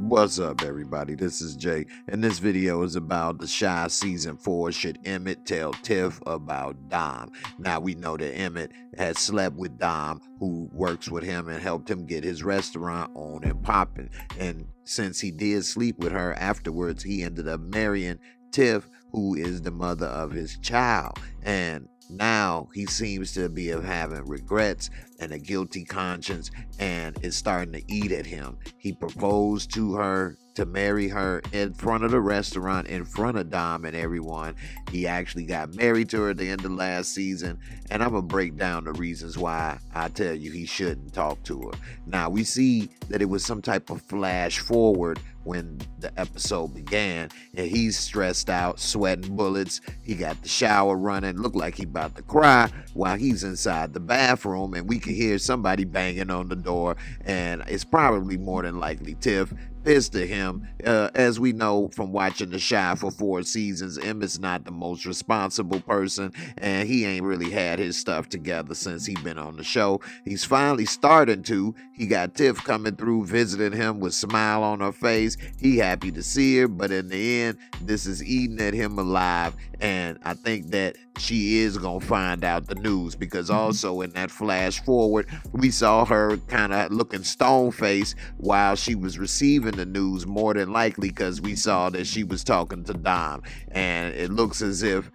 What's up, everybody? This is Jay, and this video is about the CHIS Season 4. Should EMITT tell TIFF about Dom? Now, we know that EMITT has slept with Dom, who works with him and helped him get his restaurant on and popping. And since he did sleep with her afterwards, he ended up marrying TIFF, who is the mother of his child. And now he seems to be having regrets and a guilty conscience, and is starting to eat at him. He proposed to her to marry her in front of the restaurant, in front of Dom and everyone. He actually got married to her at the end of last season, and I'm gonna break down the reasons why I tell you he shouldn't talk to her. Now, we see that it was some type of flash forward when the episode began, and he's stressed out, sweating bullets. He got the shower running, looked like he about to cry while he's inside the bathroom, and we can hear somebody banging on the door, and it's probably more than likely TIFF, pissed at him. As we know from watching The Chi for 4 seasons, Emmett's not the most responsible person, and he ain't really had his stuff together since he been on the show. He's finally starting to. He got TIFF coming through, visiting him with a smile on her face. He happy to see her, but in the end, this is eating at him alive, and I think that she is gonna find out the news, because also in that flash forward, we saw her kind of looking stone-faced while she was receiving the news, more than likely because we saw that she was talking to Dom, and it looks as if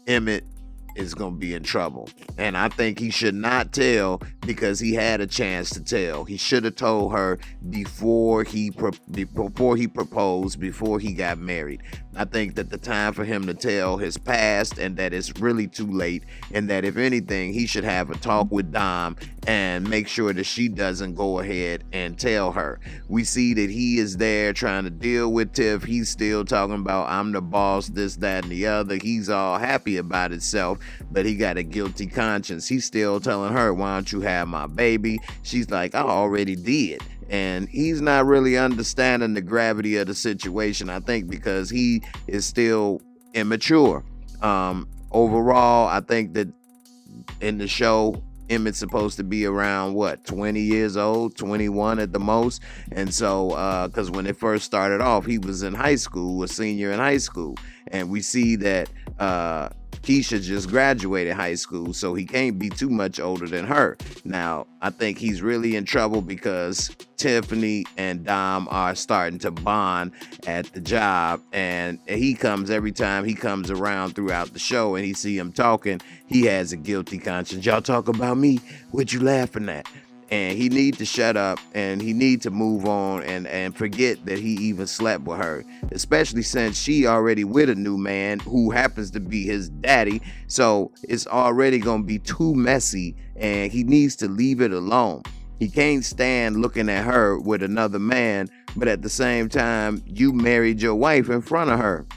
EMITT is gonna be in trouble. And I think he should not tell, because he had a chance to tell. He should have told her before he proposed, before he got married. I think that the time for him to tell has passed, and that it's really too late, and that if anything, he should have a talk with Dom and make sure that she doesn't go ahead and tell her. We see that he is there trying to deal with TIFF. He's still talking about, I'm the boss, this, that, and the other. He's all happy about himself, but he got a guilty conscience. He's still telling her, why don't you have my baby? She's like, I already did. And he's not really understanding the gravity of the situation, I think, because he is still immature. Overall, I think that in the show, Emmett's supposed to be around, 20 years old, 21 at the most. And so, because when it first started off, he was in high school, a senior in high school. And we see that Keisha just graduated high school, so he can't be too much older than her. Now, I think he's really in trouble because Tiffany and Dom are starting to bond at the job, and every time he comes around throughout the show and he see him talking, he has a guilty conscience. Y'all talk about me? What you laughing at? And he need to shut up, and he need to move on and forget that he even slept with her, especially since she already with a new man who happens to be his daddy. So it's already going to be too messy, and he needs to leave it alone. He can't stand looking at her with another man, but at the same time, you married your wife in front of her.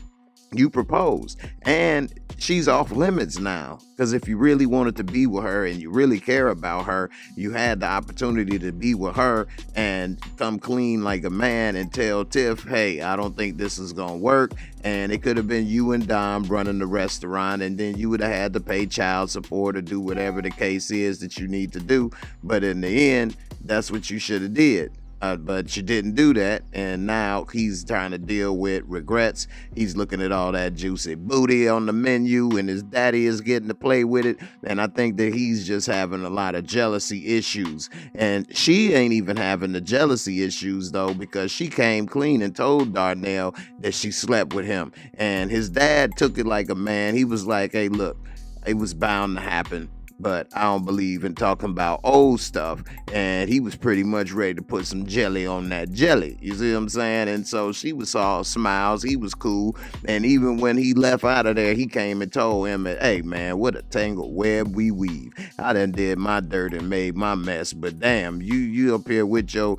You proposed, and she's off limits now, because if you really wanted to be with her and you really care about her, you had the opportunity to be with her and come clean like a man and tell TIFF, hey, I don't think this is gonna work. And it could have been you and Dom running the restaurant, and then you would have had to pay child support or do whatever the case is that you need to do. But in the end, that's what you should have did. But you didn't do that, and now he's trying to deal with regrets. He's looking at all that juicy booty on the menu, and his daddy is getting to play with it, and I think that he's just having a lot of jealousy issues. And she ain't even having the jealousy issues, though, because she came clean and told Darnell that she slept with him, and his dad took it like a man. He was like, hey, look, it was bound to happen, but I don't believe in talking about old stuff. And he was pretty much ready to put some jelly on that jelly. You see what I'm saying? And so she was all smiles. He was cool. And even when he left out of there, he came and told him, hey, man, what a tangled web we weave. I done did my dirt and made my mess. But damn, you up here with your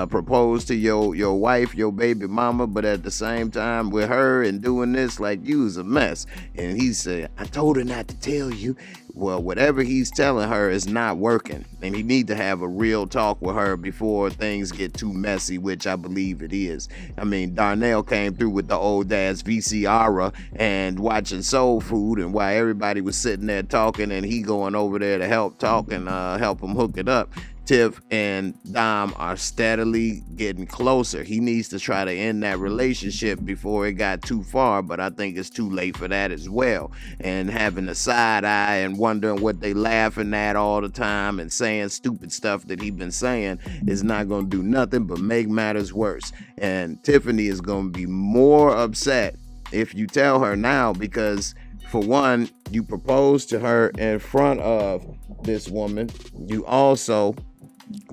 proposed to your wife, your baby mama, but at the same time with her and doing this, like, you was a mess. And he said, I told her not to tell you. Well, whatever he's telling her is not working, and he need to have a real talk with her before things get too messy, which I believe it is. I mean, Darnell came through with the old ass VCR and watching Soul Food, and while everybody was sitting there talking and he going over there to help talk and help him hook it up, Tiff and Dom are steadily getting closer. He needs to try to end that relationship before it got too far, but I think it's too late for that as well. And having a side eye and wondering what they laughing at all the time and saying stupid stuff that he been saying is not going to do nothing but make matters worse. And Tiffany is going to be more upset if you tell her now, because for one, you proposed to her in front of this woman. You also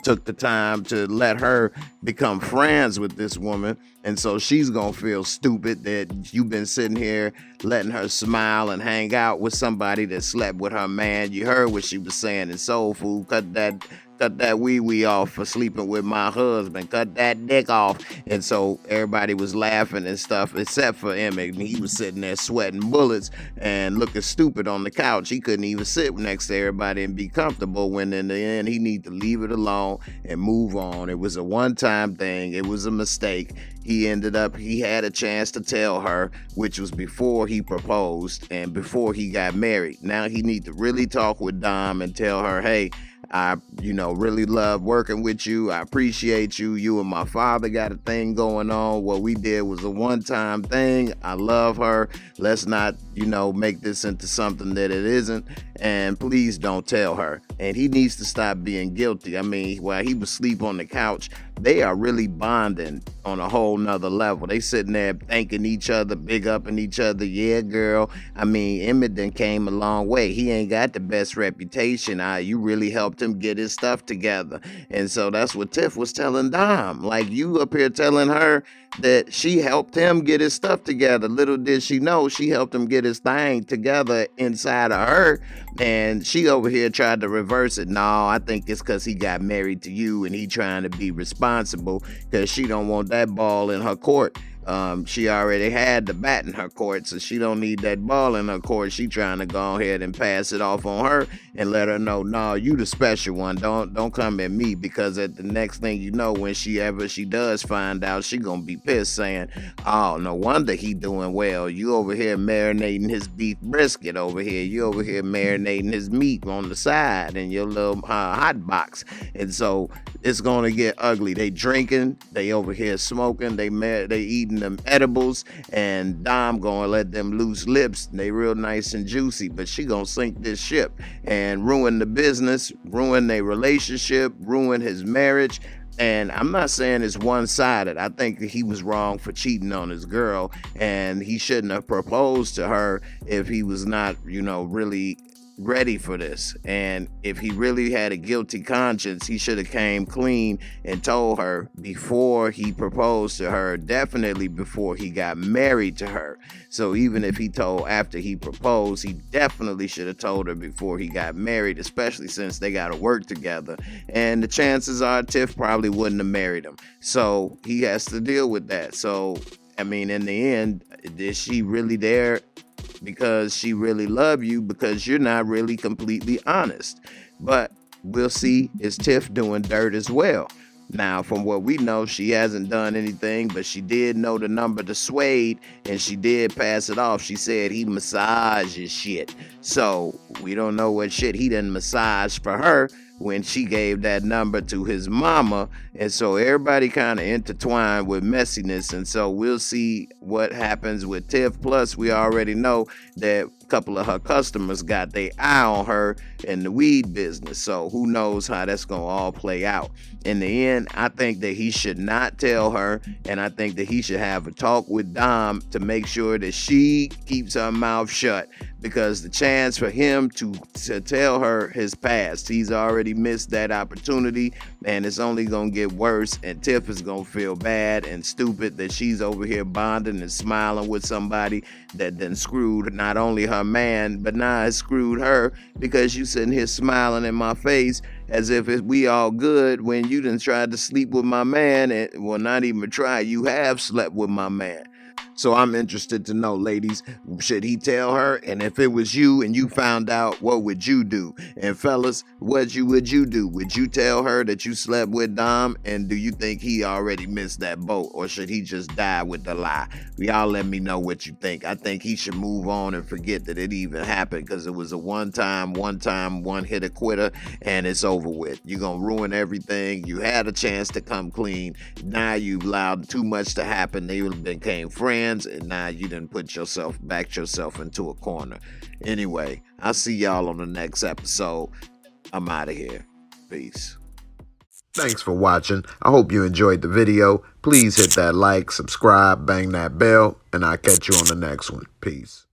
took the time to let her become friends with this woman, and so she's gonna feel stupid that you've been sitting here letting her smile and hang out with somebody that slept with her man. You heard what she was saying in Soul Food. Cut that wee off for sleeping with my husband. Cut that dick off. And so everybody was laughing and stuff, except for Emmett. And he was sitting there sweating bullets and looking stupid on the couch. He couldn't even sit next to everybody and be comfortable, when in the end he needed to leave it alone and move on. It was a one-time thing. It was a mistake. He had a chance to tell her, which was before he proposed and before he got married. Now he needs to really talk with Dom and tell her, hey, I, really love working with you. I appreciate you. You and my father got a thing going on. What we did was a one-time thing. I love her. Let's not, make this into something that it isn't. And please don't tell her. And he needs to stop being guilty. I mean, while he was asleep on the couch, they are really bonding on a whole nother level. They sitting there thanking each other, big upping each other. Yeah, girl. I mean, Emmett done came a long way. He ain't got the best reputation. You really helped him get his stuff together. And so that's what Tiff was telling Dom. Like, you up here telling her that she helped him get his stuff together. Little did she know she helped him get his thing together inside of her. And she over here tried to reverse it. No, I think it's because he got married to you and he trying to be responsible, because she don't want that ball in her court. She already had the bat in her court, so she don't need that ball in her court. She trying to go ahead and pass it off on her and let her know, no, you the special one. Don't come at me, because at the next thing you know, when she does find out, she gonna be pissed, saying, oh, no wonder he doing well. You over here marinating his beef brisket over here. You over here marinating his meat on the side in your little hot box. And so it's gonna get ugly. They drinking, they over here smoking, they eating them edibles, and Dom gonna let them loose lips. They real nice and juicy, but she gonna sink this ship and ruin the business, ruin their relationship, ruin his marriage. And I'm not saying it's one-sided. I think that he was wrong for cheating on his girl, and he shouldn't have proposed to her if he was not, really ready for this. And if he really had a guilty conscience, he should have came clean and told her before he proposed to her, definitely before he got married to her. So even if he told after he proposed, he definitely should have told her before he got married, especially since they got to work together. And the chances are Tiff probably wouldn't have married him. So he has to deal with that. So, I mean, in the end, is she really there because she really love you, because you're not really completely honest? But we'll see, is Tiff doing dirt as well? Now, from what we know, she hasn't done anything, but she did know the number to Suede, and she did pass it off. She said he massages shit. So we don't know what shit he done massage for her when she gave that number to his mama. And so everybody kind of intertwined with messiness. And so we'll see what happens with Tiff. Plus, we already know that a couple of her customers got their eye on her in the weed business. So who knows how that's going to all play out. In the end, I think that he should not tell her. And I think that he should have a talk with Dom to make sure that she keeps her mouth shut. Because the chance for him to tell her his past, he's already missed that opportunity, and it's only gonna get worse. And Tiff is gonna feel bad and stupid that she's over here bonding and smiling with somebody that then screwed not only her man, but now it screwed her, because you sitting here smiling in my face as if we all good when you done tried to sleep with my man. And well, not even try, you have slept with my man. So I'm interested to know, ladies, should he tell her? And if it was you and you found out, what would you do? And fellas, what would you do? Would you tell her that you slept with Dom? And do you think he already missed that boat? Or should he just die with the lie? Y'all let me know what you think. I think he should move on and forget that it even happened, because it was a one hit quitter, and it's over with. You're going to ruin everything. You had a chance to come clean. Now you've allowed too much to happen. They became friends, and now you done backed yourself into a corner. Anyway, I'll see y'all on the next episode. I'm out of here. Peace. Thanks for watching. I hope you enjoyed the video. Please hit that like, subscribe, bang that bell, and I'll catch you on the next one. Peace.